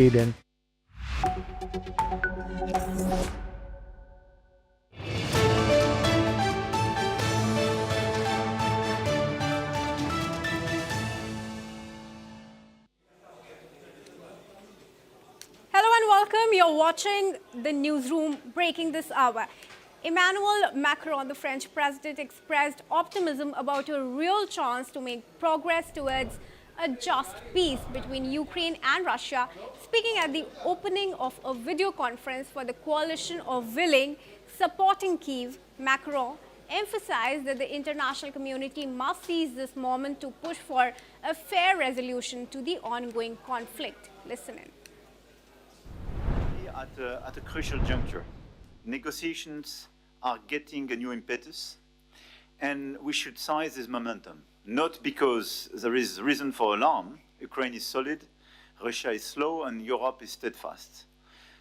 Aiden. Hello and welcome. You're watching the newsroom breaking this hour. Emmanuel Macron, the French president, expressed optimism about a real chance to make progress towards a just peace between Ukraine and Russia. Speaking at the opening of a video conference for the coalition of willing supporting Kyiv, Macron emphasized that the international community must seize this moment to push for a fair resolution to the ongoing conflict. Listen in. At a crucial juncture. Negotiations are getting a new impetus, and we should seize this momentum. Not because there is reason for alarm, Ukraine is solid, Russia is slow, and Europe is steadfast,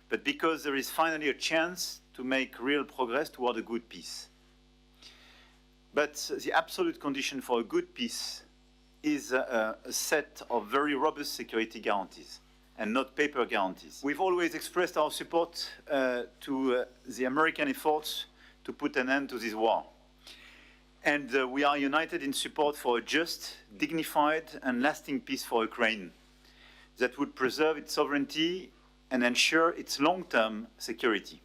but because there is finally a chance to make real progress toward a good peace. But the absolute condition for a good peace is a set of very robust security guarantees, and not paper guarantees. We've always expressed our support to the American efforts to put an end to this war. And we are united in support for a just, dignified, and lasting peace for Ukraine that would preserve its sovereignty and ensure its long-term security.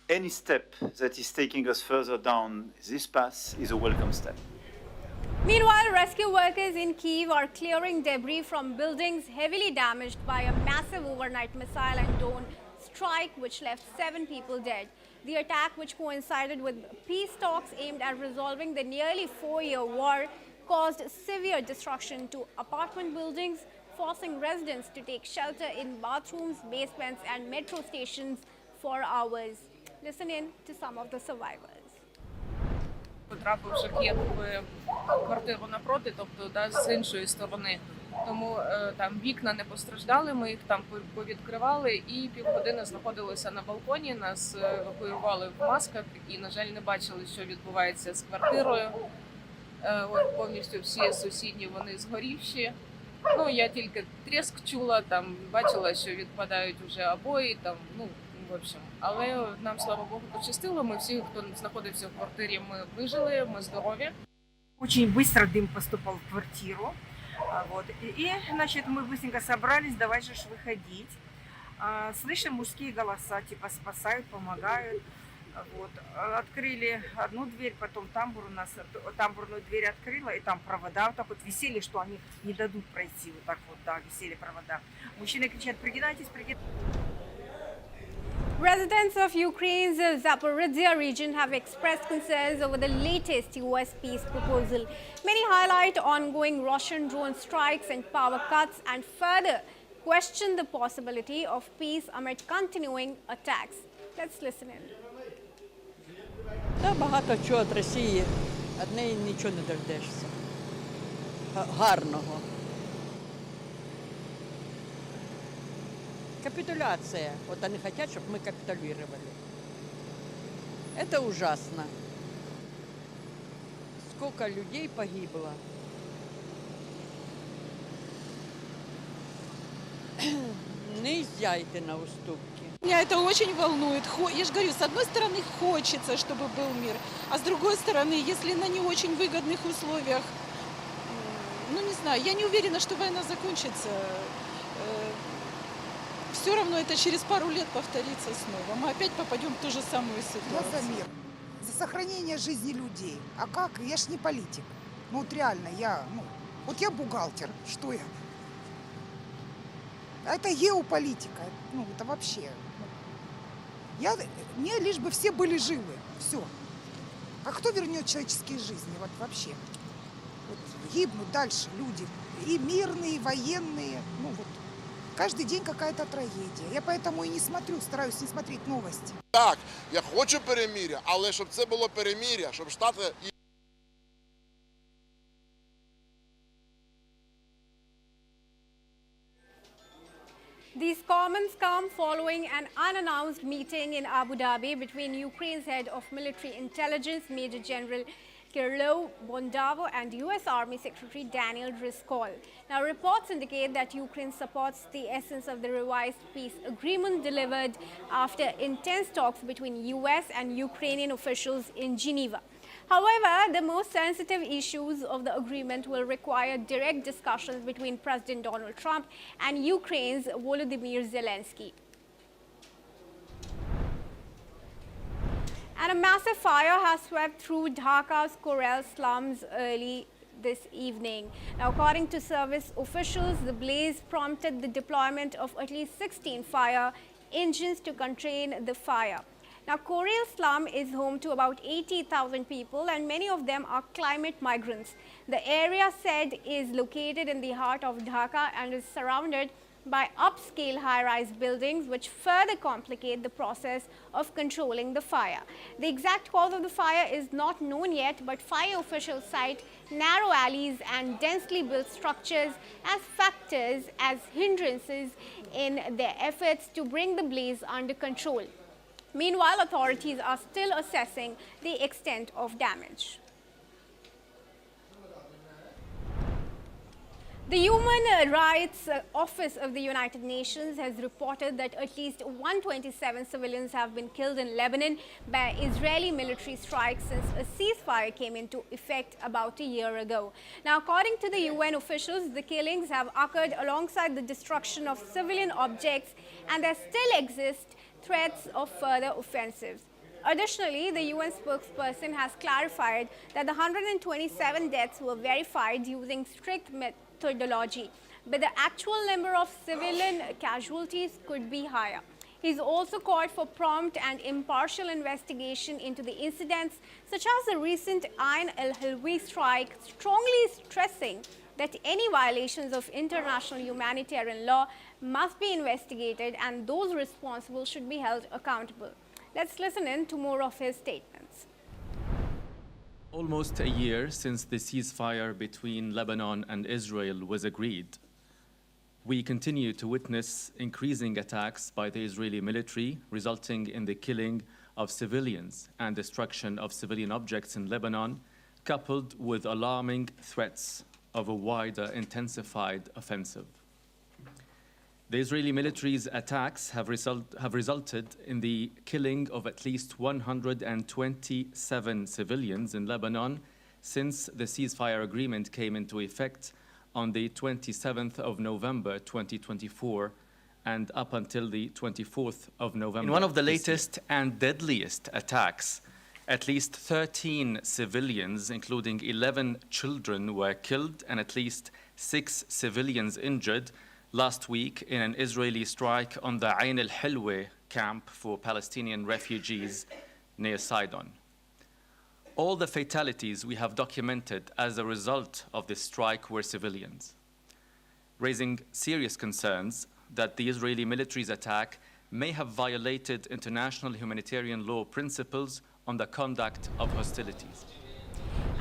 Any step that is taking us further down this path is a welcome step. Meanwhile, rescue workers in Kyiv are clearing debris from buildings heavily damaged by a massive overnight missile and drone strike which left 7 people dead. The attack, which coincided with peace talks aimed at resolving the nearly 4-year war, caused severe destruction to apartment buildings, forcing residents to take shelter in bathrooms, basements and metro stations for hours. Listen in to some of the survivors. Потрапивши Київ в квартиру напроти, тобто з іншої сторони. Тому там вікна не постраждали, ми їх там повідкривали і півгодини знаходилися на балконі, нас евакуювали в масках і, на жаль, не бачили, що відбувається з квартирою. От повністю всі сусідні вони згорівші. Ну, я тільки тріск чула, там бачила, що відпадають вже обої, там, ну, в общем. Але нам, слава Богу, пощастило. Ми всі, хто знаходився в квартирі, ми вижили, ми здорові. Очень быстро дым поступал в квартиру. Вот. И, значит, мы быстренько собрались, давай же выходить. Слышим мужские голоса, типа спасают, помогают. Вот. Открыли одну дверь, потом тамбурную дверь открыла, и там провода вот так вот висели, что они не дадут пройти. Вот так вот, да, висели провода. Мужчины кричат: пригинайтесь, пригинайтесь. Residents of Ukraine's Zaporizhzhia region have expressed concerns over the latest US peace proposal. Many highlight ongoing Russian drone strikes and power cuts and further question the possibility of peace amid continuing attacks. Let's listen in. Та багато чого від Росії, від неї нічого не дождешся. Гарного. Капитуляция. Вот они хотят, чтобы мы капитулировали. Это ужасно. Сколько людей погибло. Нельзя идти на уступки. Меня это очень волнует. Я же говорю, с одной стороны хочется, чтобы был мир, а с другой стороны, если на не очень выгодных условиях, ну не знаю, я не уверена, что война закончится. Все равно это через пару лет повторится снова. Мы опять попадем в ту же самую ситуацию. Я за мир, за сохранение жизни людей. А как? Я ж не политик. Ну вот реально, вот я бухгалтер, что я? А это геополитика, ну это вообще. Мне лишь бы все были живы, все. А кто вернет человеческие жизни, вот вообще? Вот гибнут дальше люди, и мирные, и военные, ну вот. Каждый день какая-то трагедия. Я поэтому и не смотрю, стараюсь не смотреть новости. Так, я хочу перемир'я, але щоб це було перемир'я, щоб Штати... These comments come following an unannounced meeting in Abu Dhabi between Ukraine's head of military intelligence, Major General Kirlo Bondavo and U.S. Army Secretary Daniel Driscoll. Now, reports indicate that Ukraine supports the essence of the revised peace agreement delivered after intense talks between U.S. and Ukrainian officials in Geneva. However, the most sensitive issues of the agreement will require direct discussions between President Donald Trump and Ukraine's Volodymyr Zelensky. And a massive fire has swept through Dhaka's Korail slums early this evening. Now, according to service officials, the blaze prompted the deployment of at least 16 fire engines to contain the fire. Now, Korail slum is home to about 80,000 people, and many of them are climate migrants. The area said is located in the heart of Dhaka and is surrounded by upscale high-rise buildings, which further complicate the process of controlling the fire. The exact cause of the fire is not known yet, but fire officials cite narrow alleys and densely built structures as factors as hindrances in their efforts to bring the blaze under control. Meanwhile, authorities are still assessing the extent of damage. The Human Rights Office of the United Nations has reported that at least 127 civilians have been killed in Lebanon by Israeli military strikes since a ceasefire came into effect about a year ago. Now, according to the UN officials, the killings have occurred alongside the destruction of civilian objects, and there still exist threats of further offensives. Additionally, the UN spokesperson has clarified that the 127 deaths were verified using strict methodology, but the actual number of civilian casualties could be higher. He's also called for prompt and impartial investigation into the incidents, such as the recent Ain al-Hilwi strike, strongly stressing that any violations of international humanitarian law must be investigated and those responsible should be held accountable. Let's listen in to more of his statements. Almost a year since the ceasefire between Lebanon and Israel was agreed, we continue to witness increasing attacks by the Israeli military, resulting in the killing of civilians and destruction of civilian objects in Lebanon, coupled with alarming threats of a wider intensified offensive. The Israeli military's attacks have resulted in the killing of at least 127 civilians in Lebanon since the ceasefire agreement came into effect on the 27th of November 2024 and up until the 24th of November. In one of the latest and deadliest attacks, at least 13 civilians, including 11 children, were killed and at least 6 civilians injured last week in an Israeli strike on the Ain al-Hilwi camp for Palestinian refugees near Sidon. All the fatalities we have documented as a result of this strike were civilians, raising serious concerns that the Israeli military's attack may have violated international humanitarian law principles on the conduct of hostilities.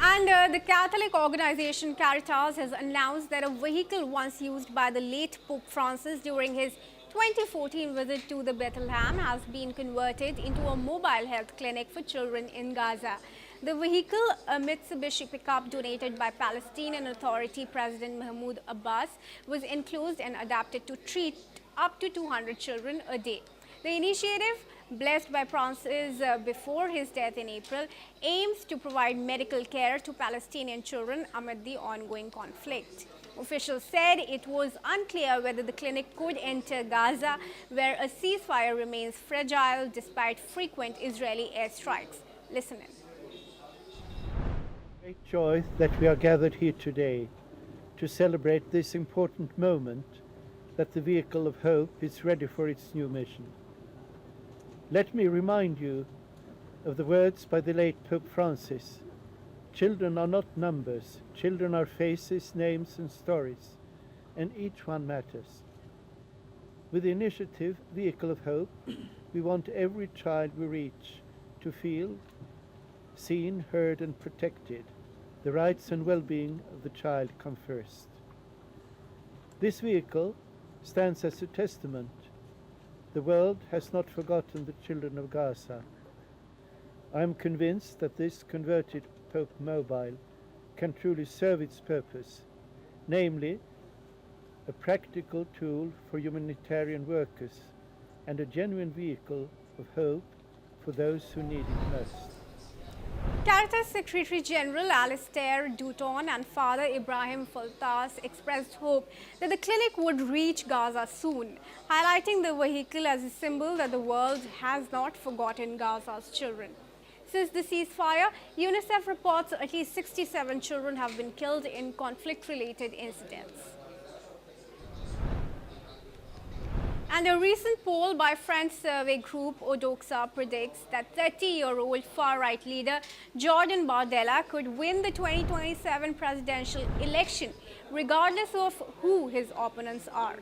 And the Catholic organization Caritas has announced that a vehicle once used by the late Pope Francis during his 2014 visit to the Bethlehem has been converted into a mobile health clinic for children in Gaza. The vehicle, a Mitsubishi pickup donated by Palestinian Authority President Mahmoud Abbas, was enclosed and adapted to treat up to 200 children a day. The initiative, blessed by Francis before his death in April, aims to provide medical care to Palestinian children amid the ongoing conflict. Officials said it was unclear whether the clinic could enter Gaza, where a ceasefire remains fragile despite frequent Israeli airstrikes. Listen in. Great joy that we are gathered here today to celebrate this important moment that the vehicle of hope is ready for its new mission. Let me remind you of the words by the late Pope Francis. Children are not numbers. Children are faces, names and stories, and each one matters. With the initiative Vehicle of Hope, we want every child we reach to feel seen, heard and protected. The rights and well-being of the child come first. This vehicle stands as a testament. The world has not forgotten the children of Gaza. I am convinced that this converted Hope Mobile can truly serve its purpose, namely a practical tool for humanitarian workers and a genuine vehicle of hope for those who need it most. Caritas Secretary General Alistair Dutton and Father Ibrahim Fultas expressed hope that the clinic would reach Gaza soon, highlighting the vehicle as a symbol that the world has not forgotten Gaza's children. Since the ceasefire, UNICEF reports at least 67 children have been killed in conflict-related incidents. And a recent poll by French survey group Odoxa predicts that 30-year-old far-right leader Jordan Bardella could win the 2027 presidential election, regardless of who his opponents are.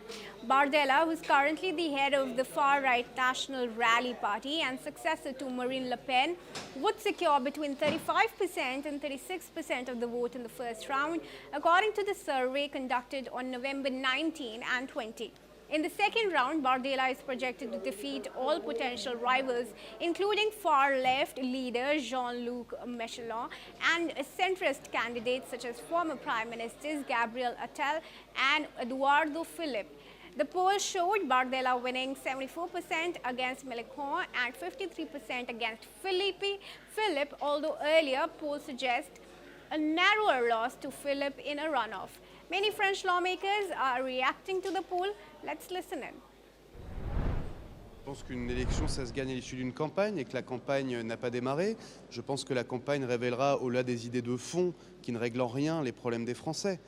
Bardella, who is currently the head of the far-right National Rally Party and successor to Marine Le Pen, would secure between 35% and 36% of the vote in the first round, according to the survey conducted on November 19 and 20. In the second round, Bardella is projected to defeat all potential rivals, including far-left leader Jean-Luc Mélenchon and centrist candidates such as former Prime Ministers Gabriel Attal and Eduardo Philippe. The poll showed Bardella winning 74% against Mélenchon and 53% against Philippe, although earlier polls suggest a narrower loss to Philippe in a runoff. Many French lawmakers are reacting to the poll. Let's listen in. Je pense qu'une élection, ça se gagne à l'issue d'une campagne et que la campagne n'a pas démarré. Je pense que la campagne révélera, au-delà des idées de fond qui ne règlent en rien les problèmes des Français.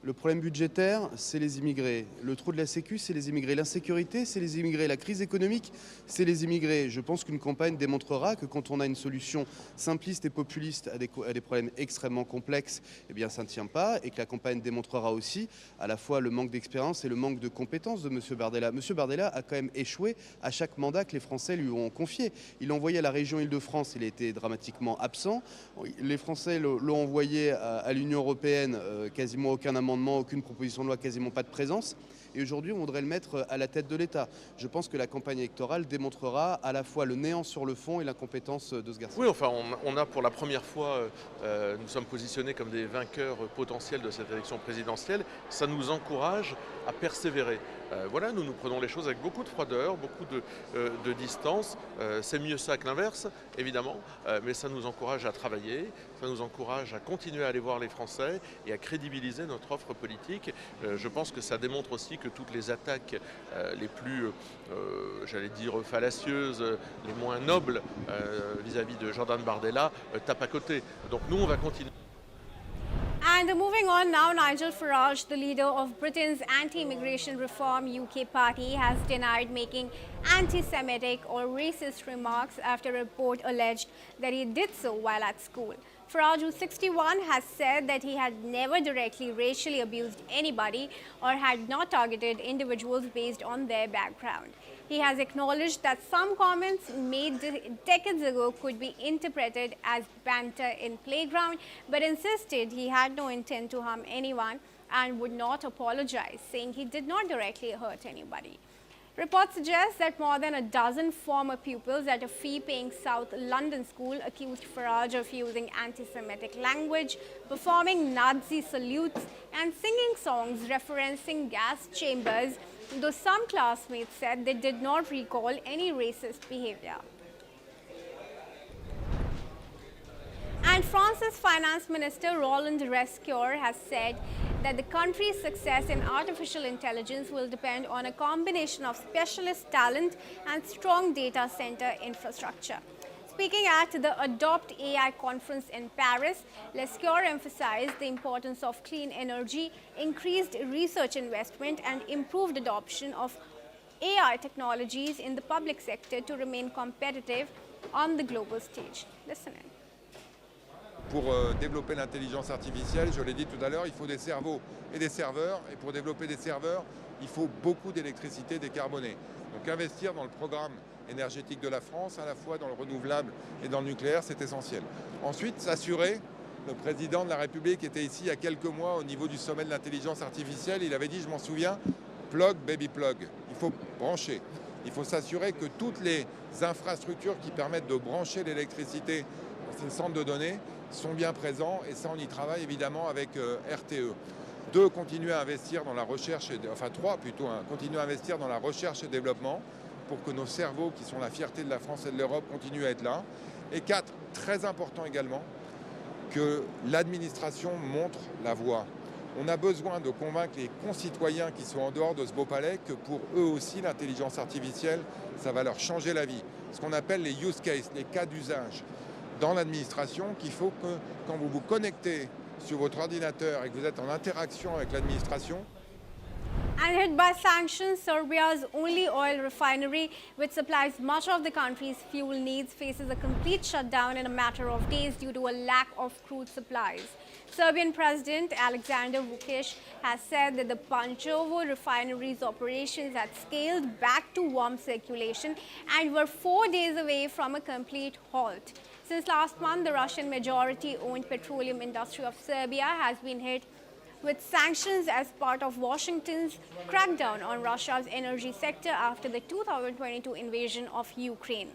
Le problème budgétaire, c'est les immigrés. Le trou de la Sécu, c'est les immigrés. L'insécurité, c'est les immigrés. La crise économique, c'est les immigrés. Je pense qu'une campagne démontrera que quand on a une solution simpliste et populiste à des problèmes extrêmement complexes, eh bien, ça ne tient pas. Et que la campagne démontrera aussi à la fois le manque d'expérience et le manque de compétences de M. Bardella. M. Bardella a quand même échoué à chaque mandat que les Français lui ont confié. Il l'a envoyé à la région Île-de-France, il a été dramatiquement absent. Les Français l'ont envoyé à l'Union européenne, quasiment aucun amendement, aucune proposition de loi, quasiment pas de présence. Et aujourd'hui, on voudrait le mettre à la tête de l'État. Je pense que la campagne électorale démontrera à la fois le néant sur le fond et l'incompétence de ce garçon. Oui, enfin, on a pour la première fois, nous sommes positionnés comme des vainqueurs potentiels de cette élection présidentielle. Ça nous encourage à persévérer. Voilà, nous prenons les choses avec beaucoup de froideur, beaucoup de distance. C'est mieux ça que l'inverse, évidemment, mais ça nous encourage à travailler, ça nous encourage à continuer à aller voir les Français et à crédibiliser notre offre politique. Je pense que ça démontre aussi que toutes les attaques les plus, j'allais dire, fallacieuses, les moins nobles vis-à-vis de Jordan Bardella tapent à côté. Donc nous, on va continuer. And moving on now, Nigel Farage, the leader of Britain's anti-immigration reform UK party, has denied making anti-Semitic or racist remarks after a report alleged that he did so while at school. Farage, who's 61, has said that he had never directly racially abused anybody or had not targeted individuals based on their background. He has acknowledged that some comments made decades ago could be interpreted as banter in playground, but insisted he had no intent to harm anyone and would not apologize, saying he did not directly hurt anybody. Reports suggest that more than a dozen former pupils at a fee-paying South London school accused Farage of using anti-Semitic language, performing Nazi salutes and singing songs referencing gas chambers, though some classmates said they did not recall any racist behavior. And France's Finance Minister Roland Lescure has said that the country's success in artificial intelligence will depend on a combination of specialist talent and strong data center infrastructure. Speaking at the Adopt AI conference in Paris, Lescure emphasized the importance of clean energy, increased research investment, and improved adoption of AI technologies in the public sector to remain competitive on the global stage. Listen in. Pour développer l'intelligence artificielle, je l'ai dit tout à l'heure, il faut des cerveaux et des serveurs. Et pour développer des serveurs, il faut beaucoup d'électricité décarbonée. Donc investir dans le programme énergétique de la France, à la fois dans le renouvelable et dans le nucléaire, c'est essentiel. Ensuite, s'assurer, le président de la République était ici il y a quelques mois au niveau du sommet de l'intelligence artificielle, il avait dit, je m'en souviens, plug, baby plug. Il faut brancher. Il faut s'assurer que toutes les infrastructures qui permettent de brancher l'électricité dans ces centres de données sont bien présents et ça on y travaille évidemment avec RTE. 2, continuer à investir dans la recherche, enfin 3 plutôt, hein, continuer à investir dans la recherche et développement pour que nos cerveaux qui sont la fierté de la France et de l'Europe continuent à être là. Et 4, très important également, que l'administration montre la voie. On a besoin de convaincre les concitoyens qui sont en dehors de ce beau palais que pour eux aussi l'intelligence artificielle, ça va leur changer la vie. Ce qu'on appelle les use cases, les cas d'usage dans l'administration, qu'il faut que quand vous vous connectez sur votre ordinateur et que vous êtes en interaction avec l'administration. And hit by sanctions, Serbia's only oil refinery, which supplies much of the country's fuel needs, faces a complete shutdown in a matter of days due to a lack of crude supplies. Serbian President Alexander Vučić has said that the Pančevo refinery's operations had scaled back to warm circulation and were 4 days away from a complete halt. Since last month, the Russian majority-owned petroleum industry of Serbia has been hit with sanctions as part of Washington's crackdown on Russia's energy sector after the 2022 invasion of Ukraine.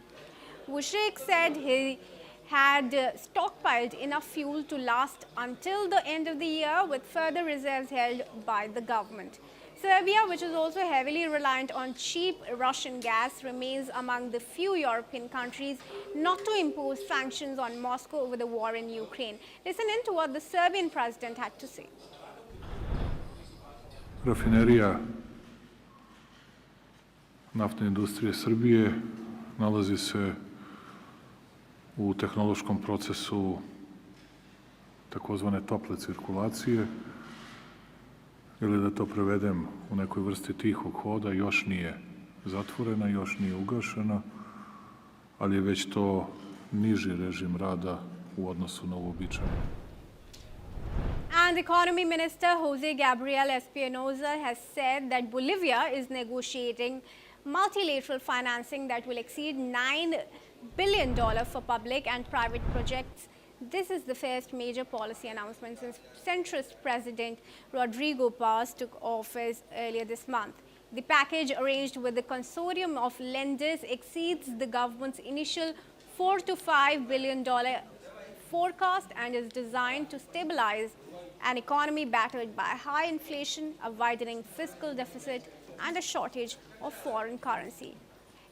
Vučić said he had stockpiled enough fuel to last until the end of the year, with further reserves held by the government. Serbia, which is also heavily reliant on cheap Russian gas, remains among the few European countries not to impose sanctions on Moscow over the war in Ukraine. Listen in to what the Serbian president had to say. Rafinerija naftne industrije Srbije nalazi se u tehnološkom procesu takozvane tople cirkulacije, ili da to prevedem u nekoj vrsti tihog hoda, još nije zatvorena, još nije ugašena, ali je već to niži režim rada u odnosu na uobičajeno. And Economy Minister Jose Gabriel Espinosa has said that Bolivia is negotiating multilateral financing that will exceed $9 billion for public and private projects. This is the first major policy announcement since centrist President Rodrigo Paz took office earlier this month. The package arranged with the consortium of lenders exceeds the government's initial $4 to $5 billion forecast and is designed to stabilize an economy battered by high inflation, a widening fiscal deficit, and a shortage of foreign currency.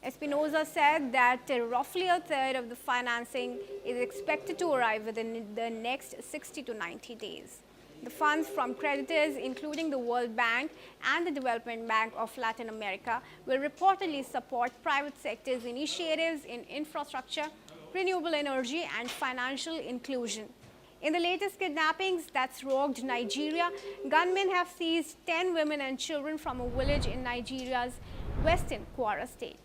Espinosa said that roughly a third of the financing is expected to arrive within the next 60 to 90 days. The funds from creditors, including the World Bank and the Development Bank of Latin America, will reportedly support private sector's initiatives in infrastructure, renewable energy, and financial inclusion. In the latest kidnappings that's rocked Nigeria, gunmen have seized 10 women and children from a village in Nigeria's western Kwara state.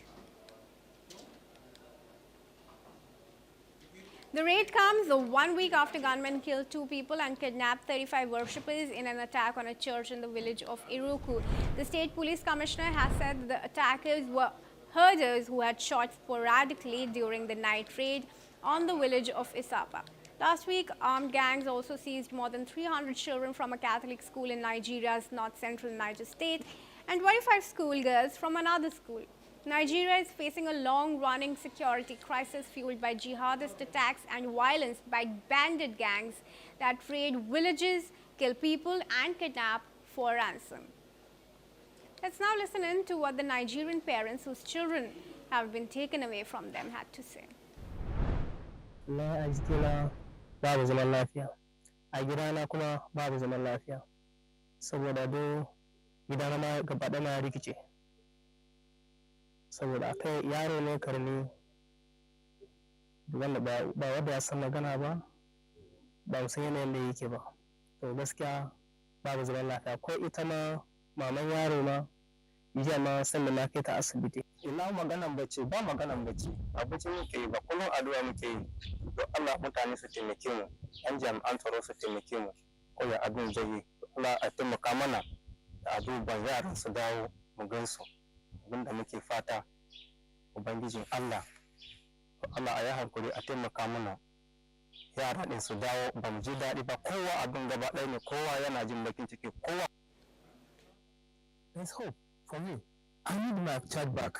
The raid comes 1 week after gunmen killed 2 people and kidnapped 35 worshippers in an attack on a church in the village of Iruku. The state police commissioner has said the attackers were herders who had shot sporadically during the night raid on the village of Isapa. Last week, armed gangs also seized more than 300 children from a Catholic school in Nigeria's north-central Niger state and 25 schoolgirls from another school. Nigeria is facing a long-running security crisis fueled by jihadist attacks and violence by bandit gangs that raid villages, kill people, and kidnap for ransom. Let's now listen in to what the Nigerian parents whose children have been taken away from them had to say. Babu zaman lafiya a gidana kuma babu zaman lafiya saboda do gidana ma gaba ɗaya na rikice saboda akai yaro ne karni wanda ba wanda ya san magana ba san yanayin da yake ba to gaskiya babu zaman lafiya ko ita ma maman yaro ma jiya ma san da na kai ta asibiti ina maganan bacci ba maganan bacci abinci muke yi ba kullum addu'a muke yi don Allah mutane su taimake mu yan jami'an tsaro su taimake mu ko ya abin zai yi Allah a taimaka mana da abubuwan yaran su dawo mu gansu abinda muke fata ubangijin Allah a yi hankuri a taimaka mana yara ɗin su dawo ba mu ji daɗi ba kowa abin gaba ɗaya ne kowa yana jin bakin ciki kowa. There's hope for me. I need my child back.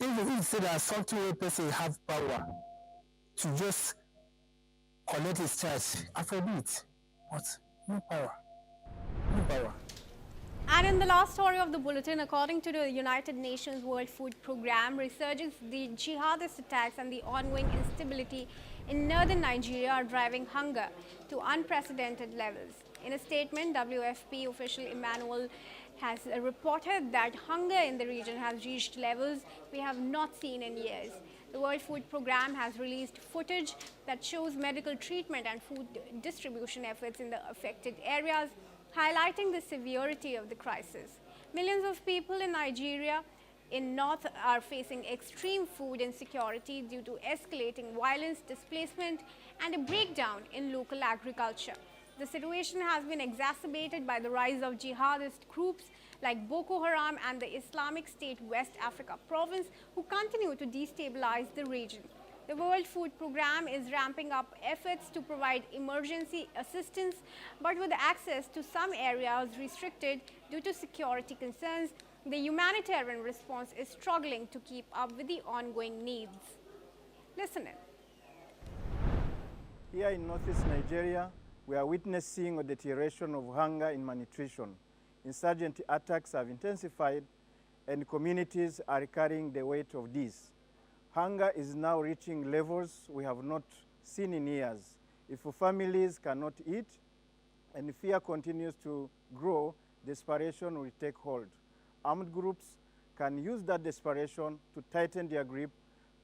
If you say that software person have power, to just collect his charge. Afrobeat, but no power. No power. And in the last story of the bulletin, according to the United Nations World Food Programme, resurgence, the jihadist attacks and the ongoing instability in northern Nigeria are driving hunger to unprecedented levels. In a statement, WFP official Emmanuel has reported that hunger in the region has reached levels we have not seen in years. The World Food Programme has released footage that shows medical treatment and food distribution efforts in the affected areas, highlighting the severity of the crisis. Millions of people in Nigeria in north are facing extreme food insecurity due to escalating violence, displacement, and a breakdown in local agriculture. The situation has been exacerbated by the rise of jihadist groups like Boko Haram and the Islamic State West Africa province, who continue to destabilize the region. The World Food Programme is ramping up efforts to provide emergency assistance, but with access to some areas restricted due to security concerns, the humanitarian response is struggling to keep up with the ongoing needs. Listen in. Here in northeast Nigeria, we are witnessing a deterioration of hunger and malnutrition. Insurgent attacks have intensified and communities are carrying the weight of this. Hunger is now reaching levels we have not seen in years. If families cannot eat and fear continues to grow, desperation will take hold. Armed groups can use that desperation to tighten their grip,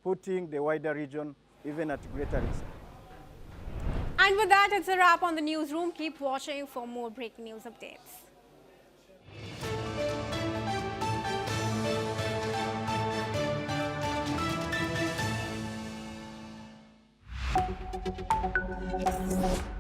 putting the wider region even at greater risk. And with that, it's a wrap on the newsroom. Keep watching for more breaking news updates. Thank you.